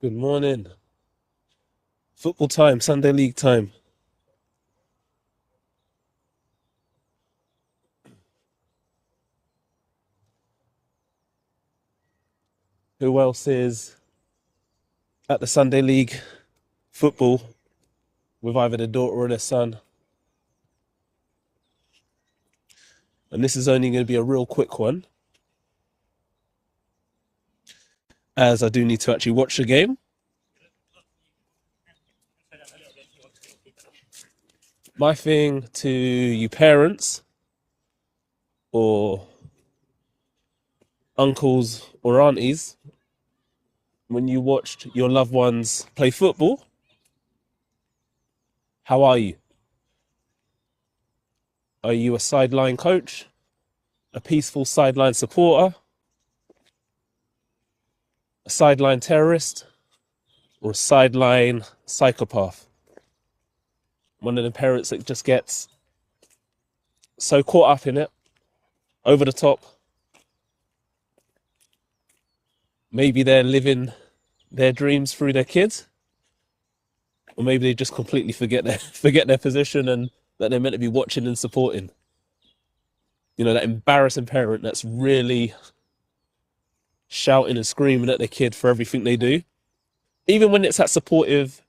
Good morning. Football time, Sunday league time. Who else is at the Sunday league football with either their daughter or their son? And this is only going to be a real quick one, as I do need to actually watch the game. My thing to you parents or uncles or aunties, when you watched your loved ones play football, how are you? Are you a sideline coach, a peaceful sideline supporter, a sideline terrorist, or a sideline psychopath? One of the parents that just gets so caught up in it, over the top. Maybe they're living their dreams through their kids, or maybe they just completely forget their position and that they're meant to be watching and supporting. You know, that embarrassing parent that's really shouting and screaming at their kid for everything they do, even when it's that supportive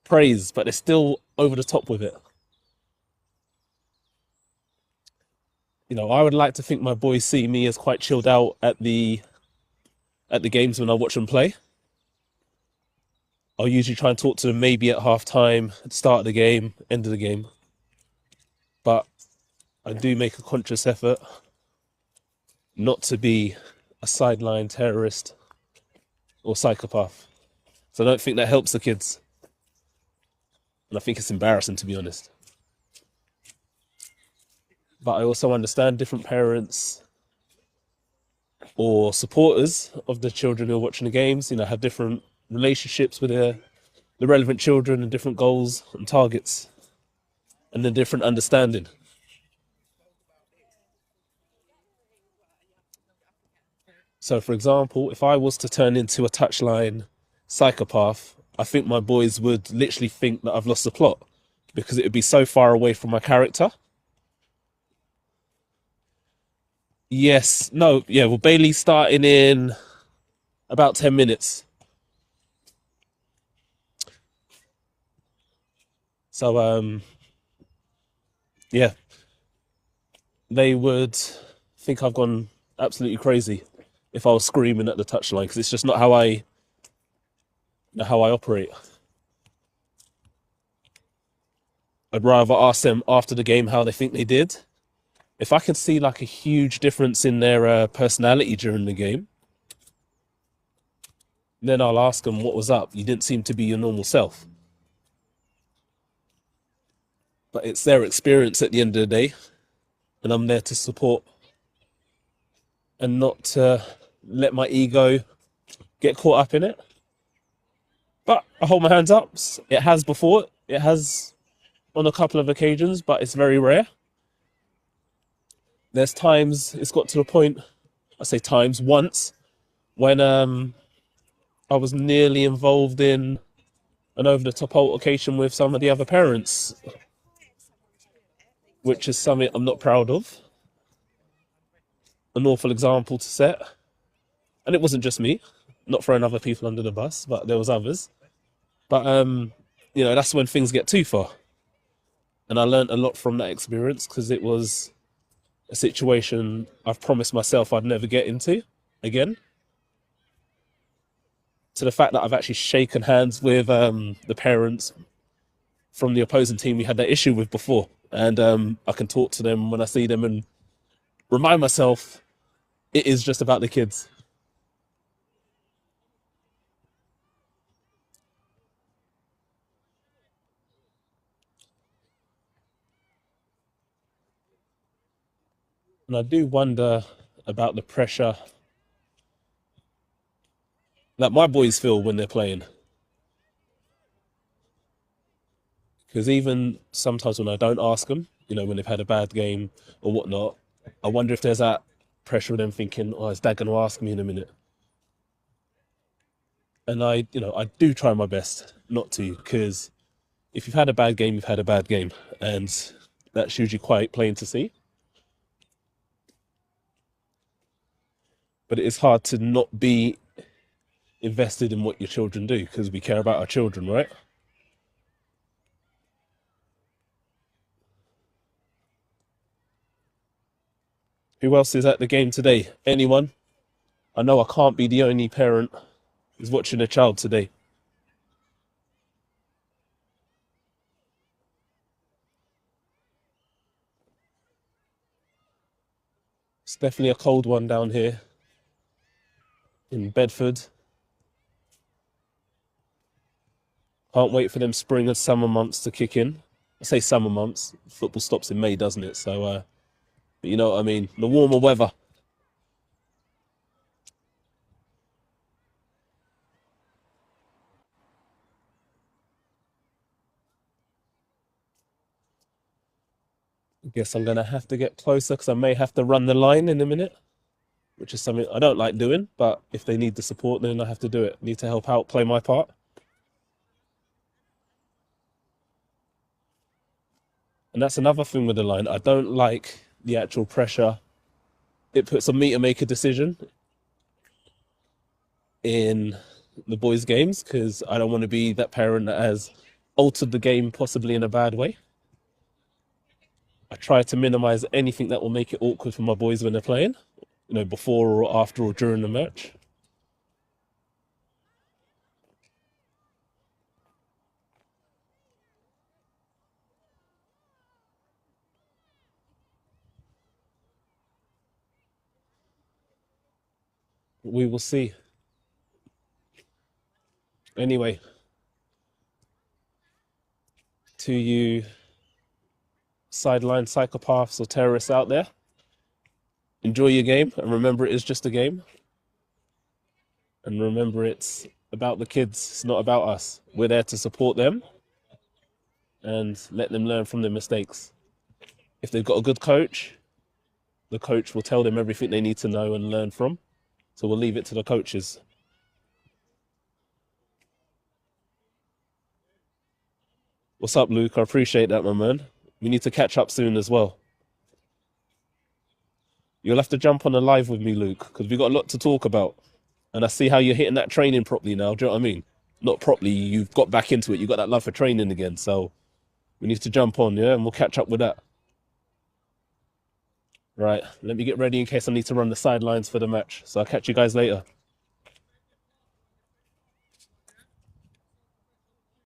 praise, but they're still over the top with it. You know, I would like to think my boys see me as quite chilled out at the games when I watch them play. I'll usually try and talk to them maybe at half time, at the start of the game, end of the game. But I do make a conscious effort not to be a sideline terrorist or psychopath. So I don't think that helps the kids. And I think it's embarrassing, to be honest. But I also understand different parents or supporters of the children who are watching the games, you know, have different relationships with the relevant children and different goals and targets and a different understanding. So, for example, if I was to turn into a touchline psychopath, I think my boys would literally think that I've lost the plot because it would be so far away from my character. Yes, no, yeah, well, Bailey's starting in about 10 minutes. So, yeah, they would think I've gone absolutely crazy if I was screaming at the touchline because it's just not how I operate. I'd rather ask them after the game how they think they did. If I can see like a huge difference in their personality during the game, then I'll ask them what was up. You didn't seem to be your normal self. But it's their experience at the end of the day, and I'm there to support and not to let my ego get caught up in it. But I hold my hands up. It has before. It has on a couple of occasions, but it's very rare. There's times it's got to the point, I say times, once, when I was nearly involved in an over-the-top altercation with some of the other parents, which is something I'm not proud of. An awful example to set. And it wasn't just me, not throwing other people under the bus, but there was others. But, you know, that's when things get too far. And I learned a lot from that experience because it was a situation I've promised myself I'd never get into again. To the fact that I've actually shaken hands with the parents from the opposing team we had that issue with before. And I can talk to them when I see them and remind myself it is just about the kids. And I do wonder about the pressure that my boys feel when they're playing. Because even sometimes when I don't ask them, you know, when they've had a bad game or whatnot, I wonder if there's that pressure of them thinking, oh, is Dad going to ask me in a minute? And I do try my best not to, because if you've had a bad game, you've had a bad game, and that's usually quite plain to see. But it is hard to not be invested in what your children do because we care about our children, right? Who else is at the game today? Anyone? I know I can't be the only parent who's watching a child today. It's definitely a cold one down here in Bedford. Can't wait for them spring and summer months to kick in. I say summer months. Football stops in May, doesn't it? So, but you know what I mean. The warmer weather. I guess I'm gonna have to get closer because I may have to run the line in a minute, which is something I don't like doing. But if they need the support, then I have to do it. Need to help out, play my part. And that's another thing with the line. I don't like the actual pressure it puts on me to make a decision in the boys' games because I don't want to be that parent that has altered the game possibly in a bad way. I try to minimize anything that will make it awkward for my boys when they're playing, before or after or during the match. We will see. Anyway, to you sideline psychopaths or terrorists out there, enjoy your game and remember it is just a game. And remember it's about the kids, it's not about us. We're there to support them and let them learn from their mistakes. If they've got a good coach, the coach will tell them everything they need to know and learn from. So we'll leave it to the coaches. What's up, Luke? I appreciate that, my man. We need to catch up soon as well. You'll have to jump on a live with me, Luke, because we've got a lot to talk about. And I see how you're hitting that training properly now. Do you know what I mean? Not properly, you've got back into it. You've got that love for training again. So we need to jump on, yeah? And we'll catch up with that. Right, let me get ready in case I need to run the sidelines for the match. So I'll catch you guys later.